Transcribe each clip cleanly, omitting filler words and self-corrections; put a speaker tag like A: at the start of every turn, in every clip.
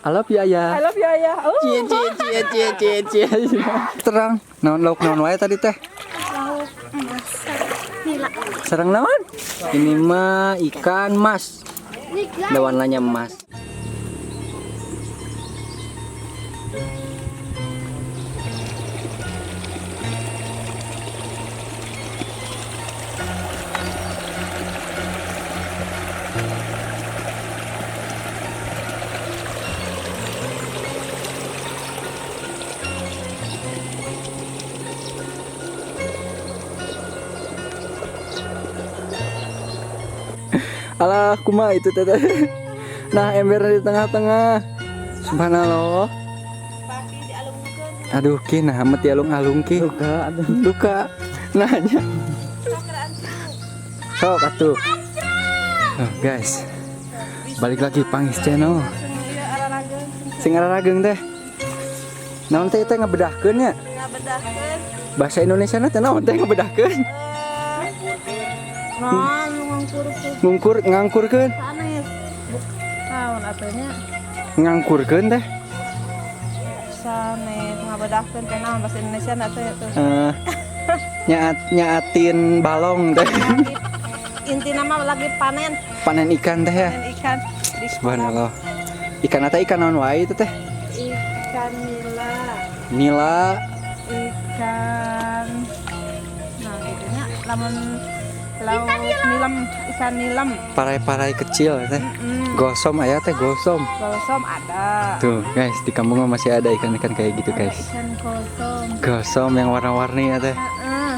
A: I love you ayah.
B: I love you ayah. Oh.
A: Cie. Terang. Naon lauk naon wae tadi teh?
C: Lauk masak nila.
A: Sareng naon? Ini mah ikan mas. Da warnanya emas. Alah, kuma itu teh. Nah, embernya di tengah-tengah. Subhanallah. Aduh, ki nah amat ya alung-alung ki. Luka. Nanya. Sok atuh. Oh, guys. Balik lagi Pangis Channel. Sing ararageng teh. Naon teh ngabedahkeun nya?
B: Ngabedahkeun.
A: Bahasa Indonesia na teh naon teh ngabedahkeun? Ngangkurkeun.
B: Sanes. Naon atunya?
A: Ngangkurkeun teh.
B: Sanes ngabedahkeun teh naon bahasa Indonesia na teh atuh.
A: Nyaatin balong teh.
B: Inti nama lagi panen.
A: Panen ikan teh ya.
B: Panen ikan di
A: Subhanallah. Ikan eta ikan naon wae itu teh?
B: Ikan nila.
A: Nila.
B: Ikan. Nah, itunya lamun laut nilam, ikan nilam.
A: Parai-parai kecil teh. Gosom aya teh gosom.
B: Gosom ada.
A: Tuh, guys, di kampung mah masih ada ikan-ikan kayak gitu, guys.
B: Ikan gosom.
A: Gosom yang warna-warni ya teh.
B: Heeh.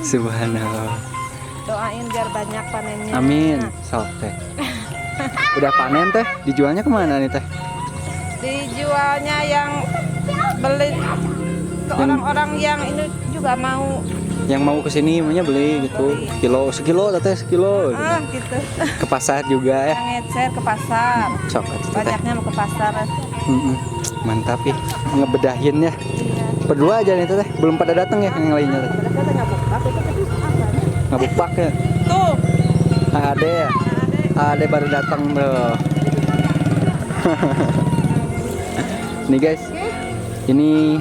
A: Subhanallah.
B: Doain biar banyak panennya.
A: Amin. Sok teh. Udah panen teh, dijualnya kemana nih teh?
B: Dijualnya yang beli ke orang-orang yang ini juga mau.
A: Yang mau kesini maunya beli gitu. Sekilo teh sekilo.
B: Gitu.
A: Ke pasar juga ya.
B: Yang ngecer ke pasar.
A: Sok atuh teh.
B: Banyaknya mau ke pasar.
A: Mantap ya. Ngebedahin ya. Berdua aja nih teh. Belum pada datang ya yang lainnya teh. Ngabupak ya.
B: Tuh.
A: Ade ya. Ade baru datang tuh. Nih guys. Ini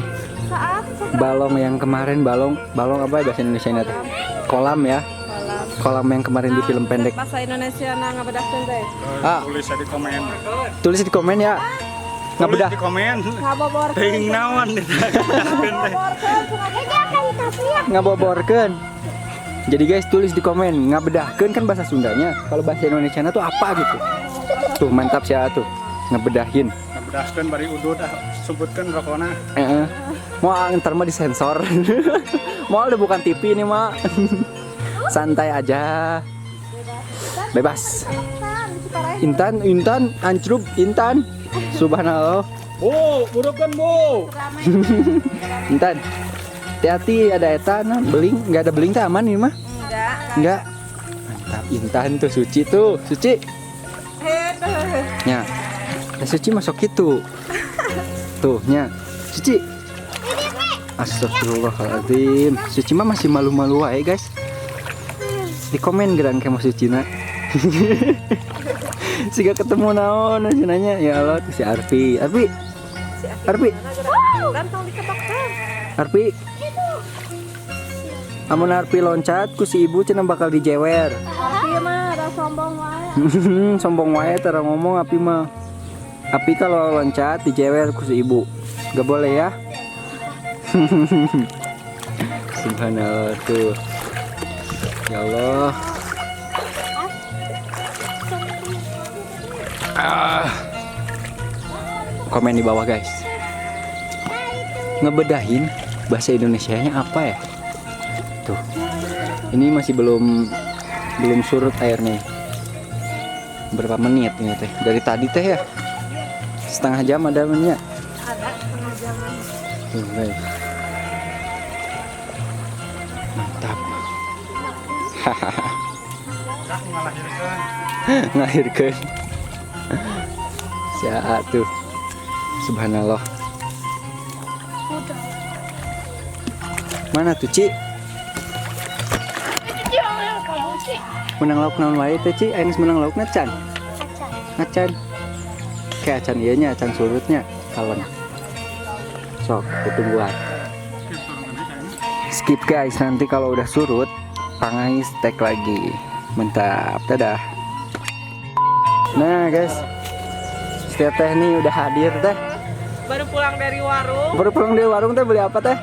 A: balong yang kemarin balong apa bahasa Indonesia nya teh? Kolam ya. Kolam yang kemarin di film pendek.
B: Bahasa Indonesia na ngabedahkeun teh.
D: Tulis di komen.
A: Tulis di komen ya. Ngabedah.
D: Di komen.
B: Ngabobor.
D: Teuing naon
A: Ngaboborkeun. Jadi guys tulis di komen ngabedahkeun kan bahasa Sundanya. Kalau bahasa Indonesia tuh apa gitu. Tuh mantap sih tuh. Ngebedahin.
D: Ngabedahkeun bari udud sebutkeun rokona.
A: Mau ntar mah disensor. Mau udah bukan TV ini mah. Santai aja. Bebas. Intan ancrub Intan. Subhanallah.
D: Bu, burukan bu.
A: Intan. Hati-hati ada eta nah, beling, enggak ada beling teh aman ini mah? Enggak. Mantap Intan tuh Suci tuh, Suci. Nya. Suci masuk itu. Tuh, nya. Suci. Astagfirullahaladzim. Suci mah masih malu-malu wae, guys. Di komen geran kayak mau Suci na. Siga ketemu naon nanya ya Allah si Arfi. Arfi. Amun Arfi loncat ku si ibu cenah bakal dijewer.
B: Arfi mah ada sombong wae.
A: Sombong wae tara ngomong Api mah. Api kalau loncat dijewer ku si ibu. Gak boleh ya. Subhanallah tuh. Ya Allah. Komen di bawah guys. Ngebedahin bahasa Indonesianya apa ya? Tuh. Ini masih belum surut airnya. Berapa menit ini teh? Dari tadi teh ya? Setengah jam ada menit.
B: Ada setengah jam.
A: Tuh guys. Mantap. Ngelahirkan. Siapa tuh? Subhanallah. Mana tuh Ci? Menang lauk naon wae teh Ci? Ayeuna menang laukna can. Ngacan. make acan ieu nya, acan surutnya kalem. Sok, tungguan. Skip guys, nanti kalau udah surut Pangais tag lagi. Mantap, dadah. Nah guys, si Teteh nih udah hadir teh.
B: Baru pulang dari warung.
A: Baru pulang dari warung teh, beli apa teh?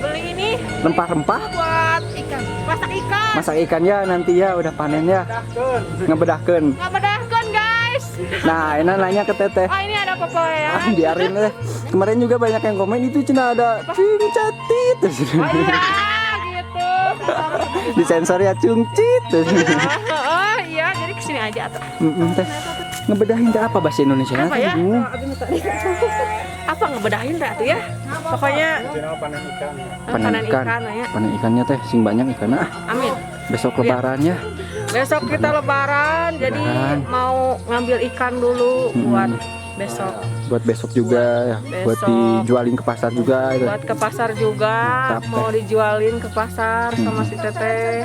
B: Beli ini
A: Rempah-rempah.
B: buat ikan. Masak ikan.
A: Masak ikan ya nanti ya udah panen ya. Ngebedahkeun.
B: Ngebedahkeun guys.
A: Nah, Ena nanya ke Teteh.
B: Oh ini ada pepaya.
A: Biarin deh. Kemarin juga banyak yang komen itu cina ada cingcatit.
B: Oh iya gitu.
A: Disensor ya cungcit.
B: Oh iya, jadi kesini aja tuh.
A: Teh. Ngebedahin teh apa bahasa Indonesia?
B: Apa ya?
A: Bingung.
B: Apa ngebedahin teh tuh ya? Pokoknya
D: panen ikan.
A: Panen ikan.
B: ya.
A: Panen ikannya teh sing banyak ikan.
B: Amin.
A: Besok lebarannya.
B: Besok kita lebaran, jadi
A: Lebaran.
B: mau ngambil ikan dulu buat besok.
A: Buat besok juga ya. Buat
B: Besok.
A: dijualin ke pasar juga itu.
B: Buat ke pasar juga,
A: Mantap,
B: mau dijualin ke pasar sama si Teteh.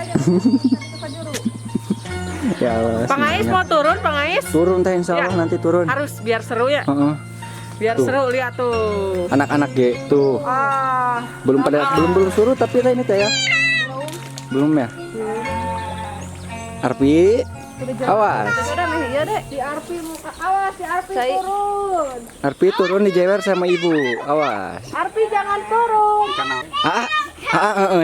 A: Ya Allah.
B: Pangais
A: semuanya.
B: mau turun, Pangais?
A: Turun teh insya Allah
B: Ya.
A: nanti turun.
B: Harus biar seru ya.
A: Heeh.
B: Biar
A: Tuh.
B: seru lihat tuh.
A: Anak-anak tuh.
B: Ah,
A: Belum surut tapi teh ini teh ya. Belum ya. Arpi, awas.
B: udah nih ya deh. Di Arpi muka. Awas, si Arpi turun.
A: Arpi turun dijewer sama ibu. Awas.
B: Arpi jangan turun.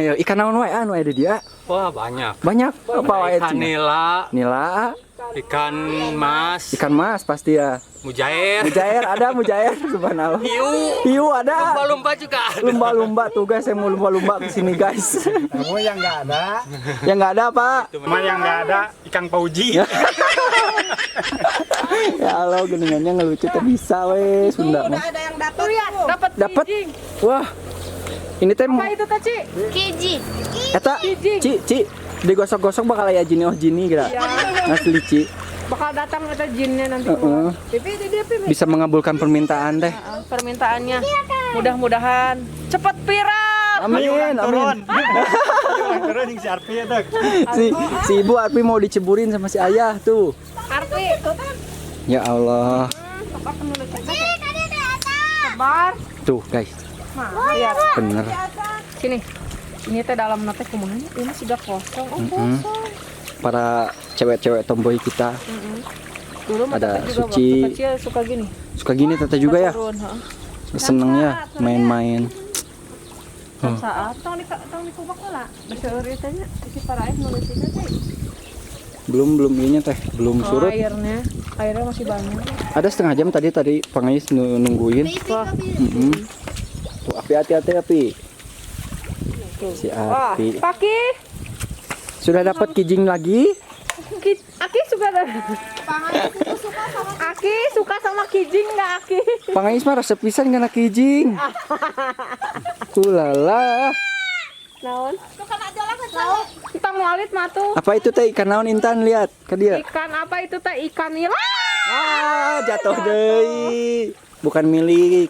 A: Ya. Ikan naon wae anu ada dia.
E: Wah banyak.
A: Banyak apa wae
E: Ikan
A: Cina?
E: nila,
A: Nila,
E: ikan mas,
A: ikan mas pasti ya.
E: mujair,
A: Mujair ada mujair subhanallah.
E: hiu,
A: Hiu ada.
E: lumba-lumba juga.
A: Lumba-lumba tuh guys, saya mau lumba-lumba ke sini guys.
D: Kamu yang nggak ada,
A: Yang nggak ada apa?
D: cuma yang nggak ada ikan pauji.
A: Ya Allah, geningannya ngelucu teh bisa weh Sunda mah.
B: Ada yang dapat. Ya, dapat.
A: Dapat. Wah. Ini teh
B: Apa itu teh, Ci?
C: Kiji.
A: eta Ci digosok-gosok bakal aya jini gitu. Asli Ci.
B: Bakal datang eta jinnya nanti.
A: Heeh.
B: Pipi.
A: Bisa mengabulkan permintaan teh.
B: Permintaannya. Mudah-mudahan cepet viral.
A: Amin, amin.
D: Turun yang si Arpi ya dek.
A: Si ibu Arpi mau diceburin sama si ayah tuh.
B: Arpi,
A: Ya Allah.
B: sabar.
A: Tuh guys,
B: Lihat.
A: bener.
B: Sini. Ini teh dalam nate kumaha? Ini sudah kosong. Oh,
A: Mm-mm.
B: kosong.
A: Para cewek-cewek tomboy kita
B: Dulu mah
A: Ada
B: teteh juga
A: Suci.
B: waktu kecil suka gini.
A: suka gini tete juga ya.
B: Turun, heeh.
A: Senengnya main-main.
B: Saat tong dikubak lah. Beseur ieu teh nya si paraeh nulis itu teh.
A: Belum ininya teh, belum
B: Oh,
A: surut.
B: airnya masih banyak.
A: Ada setengah jam tadi Pangais nungguin.
B: Wah,
A: Tuh, Api hati-hati Api. Si
B: wah,
A: Api.
B: Paki.
A: Sudah dapat kijing lagi?
B: Aki suka Aki suka sama kijing nggak Aki?
A: Pangais mah resep pisan ngana kijing. Ulala.
B: Naon? Kita mualit mah tuh.
A: Apa itu teh ikan naon Intan lihat ke dia.
B: Ikan apa itu teh? Ikan nila.
A: Jatuh deui. Bukan milik.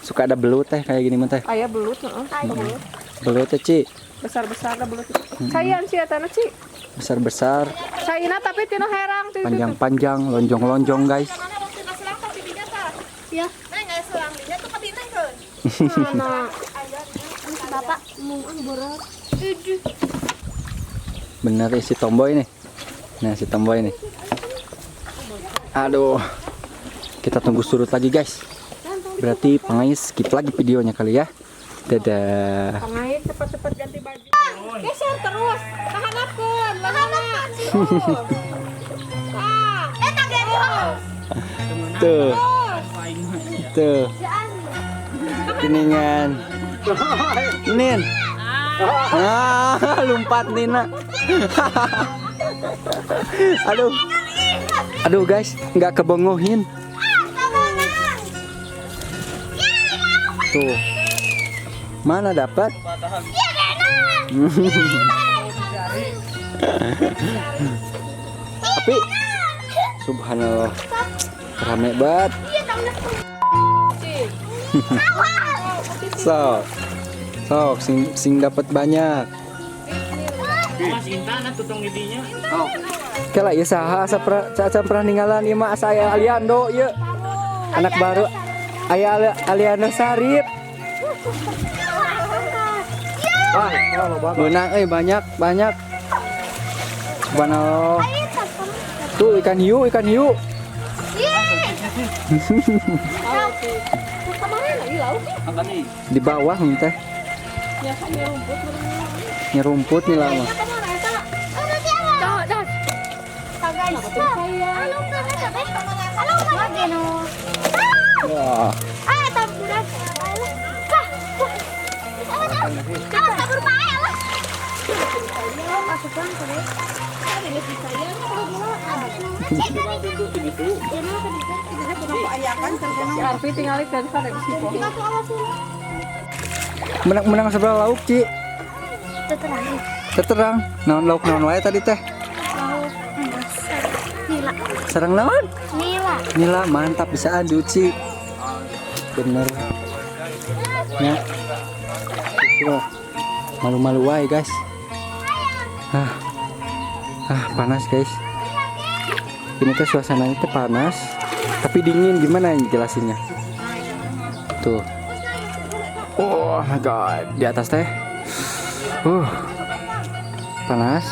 A: Suka ada belut teh kayak gini mah teh.
B: Ayah belut, heeh. Belut.
A: Belut teh Ci,
B: Besar-besar ada belut. Sayan sih eta Ci.
A: besar-besar,
B: Sayina tapi tino herang tuh.
A: panjang-panjang, lonjong-lonjong guys.
C: Ya.
B: Mana?
C: Bapak mau borot.
A: Bener si tomboy nih. Nah si tomboy nih. Aduh. Kita tunggu surut lagi guys. Berarti Pangais skip lagi videonya kali ya. Dadah.
B: Pangait cepat-cepat ganti baju. Geser terus. Tahanapkeun, lama.
C: Eta gendong.
A: Tuh. Tuh. Keningan. Nin. Lompat Nina. Aduh. Aduh guys, nggak kebongohin. Tuh. Mana dapat? Tapi subhanallah. Rame banget. Sok sing dapat banyak.
E: Mas Intan tutong gidinya.
A: Kala ya saha asa pernah ninggalan ieu mah asa aya Aliando ieu. Anak baru aya Aliando Sarip. Wah, menang banyak. Mana tuh ikan hiu. Di bawah nih teh. Nyerumput nih lama. Wah.
B: Arpi tinggal dari sana di situ.
A: Menang sebelah lauk, Ci. Terang. Naon lauk naon wae tadi teh?
C: Nila.
A: Sareng naon?
C: Nila.
A: Mantap bisa Ci. Bener. Ya. Coba. Malu-malu wae, guys. Panas, guys. Ini teh suasananya teh panas, tapi dingin. Gimana yang jelasinnya? Tuh. Oh my god, di atas teh. Panas,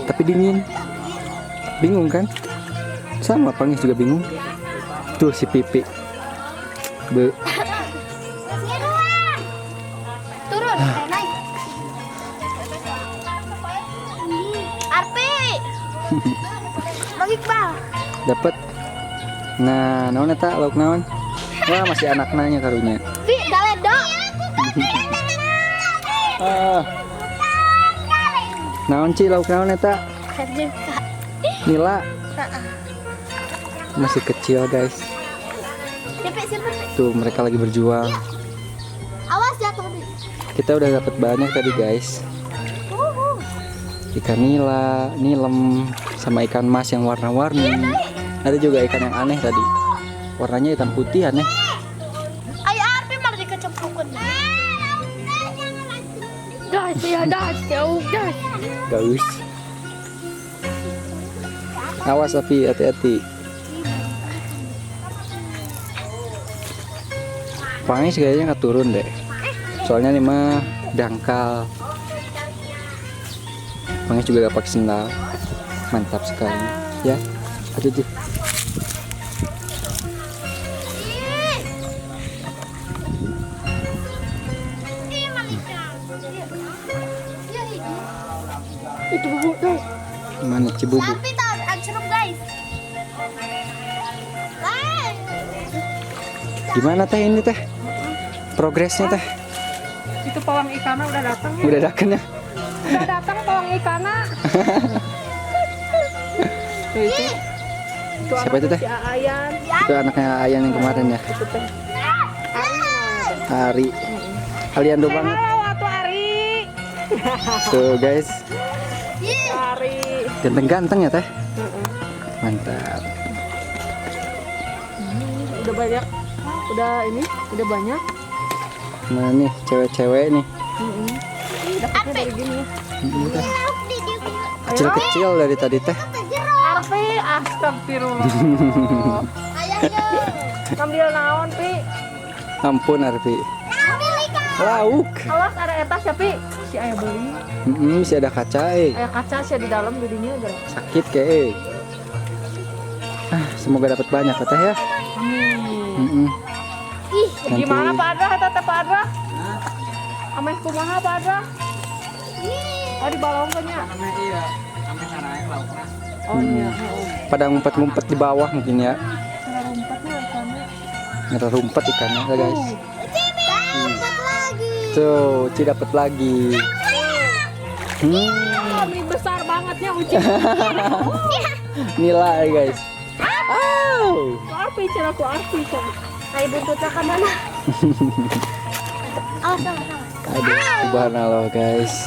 A: tapi dingin. Bingung kan? Sama Pangis juga bingung. Tuh si Pipi.
C: Turun, naik. Arpi. Bang Iqbal.
A: Dapat. Nah, naon eta lauk naon? Wah, masih anak nanya karunya.
C: Di daledo.
A: Naon Ci lauk naon eta? Nila. Masih kecil, guys.
C: Siapa?
A: Tuh mereka lagi berjuang.
C: Awas jatuh.
A: Kita udah dapat banyak tadi, guys. Ikan nila, nilem, sama ikan mas yang warna-warni. Ada juga ikan yang aneh tadi. Warnanya hitam putih aneh.
C: Ayo Arpi malah dikecemplungkan. Das.
A: Gaus. Awas Api, hati-hati. Pangis kayaknya nggak turun deh. Soalnya nih mah dangkal. Pangis juga gak pakai sendal. Mantap sekali. Ya, aduh tuh.
C: Itu bubuk tuh.
A: Mana Cibubu?
C: Arpi tahu ancerum guys.
A: Gimana teh ini teh? Progresnya teh?
B: Itu pawang ikannya udah datang ya.
A: Udah datang ya?
B: Udah datang pawang ikannya. Tuh itu.
A: Siapa itu teh?
B: Si Ayan.
A: Itu anaknya Ayan yang kemarin ya?
B: Itu teh.
A: Ari. Aliando banget.
B: Halo Atu Ari.
A: Tuh guys.
B: Ari.
A: Ganteng-ganteng ya teh? Mantap.
B: Udah banyak. Udah banyak.
A: Mana nih cewek-cewek nih?
B: Dapatnya dari gini ya.
A: Kecil-kecil dari tadi teh.
B: Arpi, astagfirullah. Ngambil naon, Pi?
A: Ampun Arfi. Lauk.
B: Awas ada etas ya, Pi. Si ayah beli.
A: Masih ada kaca
B: Ayah kaca sih di dalam jadinya gerak.
A: Sakit kayak. Semoga dapat banyak ya teh ya. Nanti-
B: Gimana Pak Adra? Tete Pak Adra? Ameh kumaha Pak Adra? Oh di balongnya. Oh iya.
A: Pada ngumpet-ngumpet di bawah mungkin ya.
B: Cara rumputnya ikannya.
A: Ngerumpet ikannya ya guys.
C: Dapat lagi.
A: Tuh, Ci dapat lagi.
B: Oh, ini besar bangetnya Uci.
A: Nila ya guys.
B: Arpi, ceraku Arpi kok.
C: Ayo buntutnya ke mana? Awas.
A: Aduh, subhanallah guys.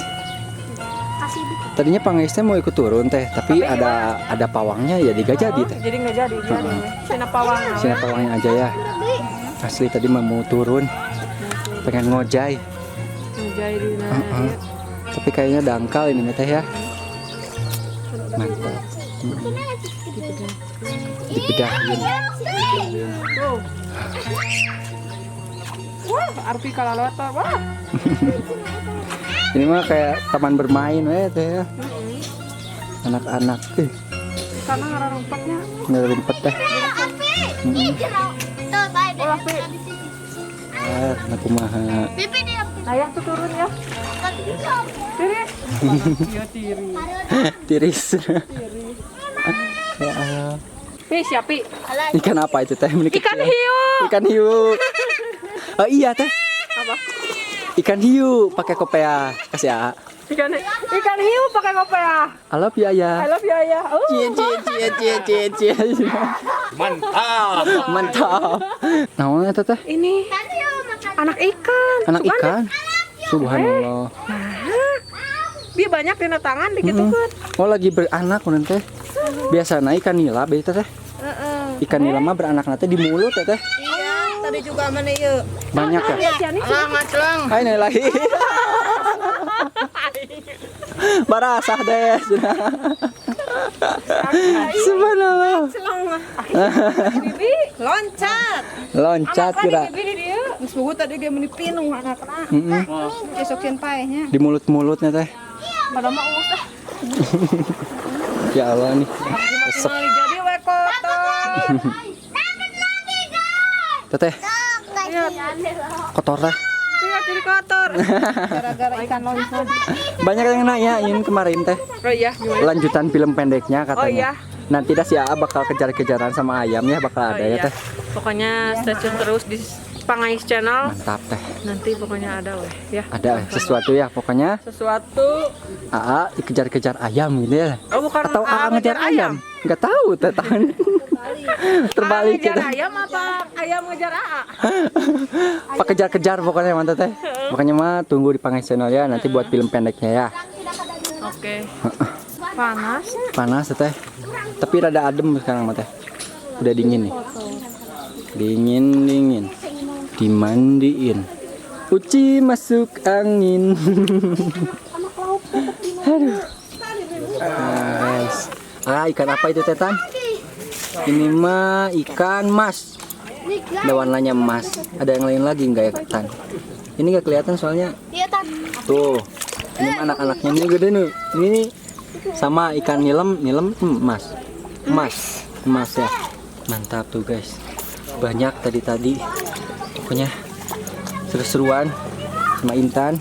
C: Kasih bu.
A: Tadinya Pangaisnya mau ikut turun teh, tapi ada pawangnya ya gak jadi teh.
B: Jadi nggak jadi. Sina pawang.
A: Sini pawangnya aja ya. Asli tadi mah mau turun, pengen ngojay.
B: Jadi
A: Tapi kayaknya dangkal ini teh ya. Mantap. Dibedahin.
B: Tuh. Wah, Arpi kalah lewat wah.
A: Ini mah kayak taman bermain teh ya. Anak-anak
B: Sana ada rumputnya.
A: nggak rumput teh.
C: Tuh, baik deh.
B: Oh, Arpi.
A: Nah kumaha.
C: Pipi dia.
B: Ayah tuh turun ya. Tiri. Iya tiri.
A: Tiris. Ya Allah.
B: Pi, siapi.
A: Ikan apa itu teh? Ini
B: Ikan
A: kecil.
B: hiu.
A: Ikan hiu. Oh iya teh.
B: Apa?
A: Ikan hiu pakai kopea. Kasih ya.
B: Ikan hiu pakai kopea.
A: I love you
B: I
A: ayah.
B: love you ayah.
A: Cie.
E: Mantap.
A: Mantap. Nah, itu teh
B: Ini anak ikan.
A: anak
B: Cuman
A: ikan. Subhanallah.
B: Dia banyak di tangan dikit tuh kan.
A: Oh lagi beranak mun teh. Biasana ikan nila beta teh. Ikan nila mah beranak nanti di mulut teh.
B: Iya, tadi juga mana yuk.
A: Banyak ya. Hai nih lagi. Barasah deh. Subhanallah.
B: Bibi loncat.
A: Loncat kira.
B: Bibi dia. Geus puguh tadi dia menipinung anak-anak. Esokin paehnya.
A: Di mulut-mulutnya teh.
B: Pada mah usah.
A: Ya Allah nih. Resep.
B: Jadi we kotor.
A: Teteh kotor teh.
B: Iya jadi kotor. Gara-gara ikan lontong.
A: Banyak yang nanyain kemarin teh.
B: Oh iya, gimana?
A: Lanjutan film pendeknya katanya.
B: Oh iya.
A: Nanti dah si Aa bakal kejar-kejaran sama ayamnya bakal ada ya teh.
B: Pokoknya stay tune terus di Pangais Channel.
A: Mantap teh.
B: Nanti pokoknya ada weh ya.
A: Ada sesuatu ya pokoknya
B: Sesuatu.
A: Aa dikejar-kejar ayam gitu ya.
B: Oh bukan
A: Atau Aa ngejar ayam? Nggak tahu teh tahan. Terbalik
B: ngejar
A: gitu.
B: ayam apa ayam ngejar AA?
A: Pak kejar-kejar pokoknya mantap teh. Pokoknya mah tunggu di Pangais Channel ya nanti buat film pendeknya ya.
B: Oke. Panas.
A: Panas teh. Tapi rada adem sekarang mah teh. Udah dingin nih. Dingin. Dimandiin. Uci masuk angin. Aduh. Guys. Ikan apa itu tetan? Ini mah ikan mas. Ada warnanya emas. Ada yang lain lagi nggak ya Tan? Ini nggak kelihatan soalnya.
C: Iya, Tan.
A: Tuh. Ini mah anak-anaknya ini gede nih. Ini sama ikan nilem emas. Emas ya. Mantap tuh guys. Banyak tadi. Pokoknya seru-seruan sama Intan.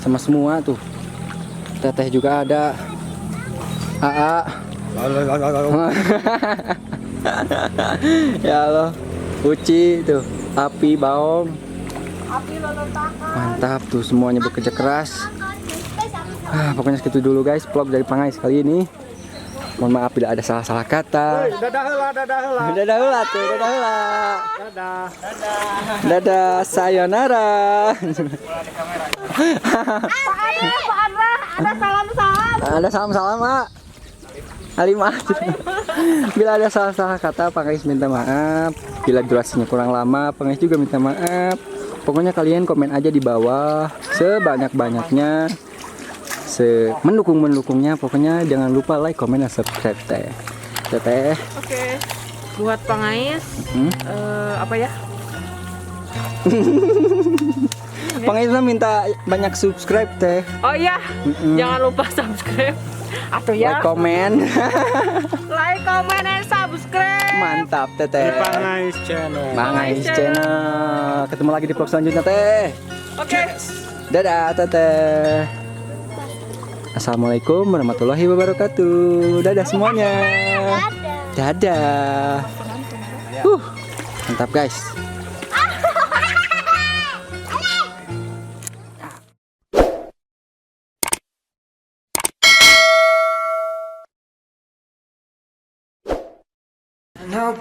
A: Sama semua tuh. Teteh juga ada. Aa. Ya Allah. Uci tuh. Api Baong. Mantap tuh semuanya bekerja keras. Pokoknya segitu dulu guys vlog dari Pangais kali ini. Mohon maaf bila ada salah-salah kata.
D: Dadah heula.
A: Dadah heula tuh, dadah heula.
D: Dadah.
A: Dadah sayonara.
B: Pak Adra, ada salam-salam.
A: Ada salam-salam, Mak. Halimah. Bila ada salah-salah kata, Pangais minta maaf. Bila durasinya kurang lama, Pangais juga minta maaf. Pokoknya kalian komen aja di bawah sebanyak-banyaknya. Mendukungnya. Pokoknya jangan lupa like, comment, dan subscribe teh. Teteh.
B: Oke. Buat Pangais apa ya?
A: Pangais minta banyak subscribe teh.
B: Oh iya. Jangan lupa subscribe. Atau ya.
A: Like, comment.
B: Like, comment, and subscribe.
A: Mantap teteh.
D: Pangais Channel.
A: Pangais Channel. Ketemu lagi di vlog selanjutnya teh.
B: Oke.
A: Dadah teteh. Assalamualaikum warahmatullahi wabarakatuh. Dadah semuanya. Dadah. Mantap guys.
F: No.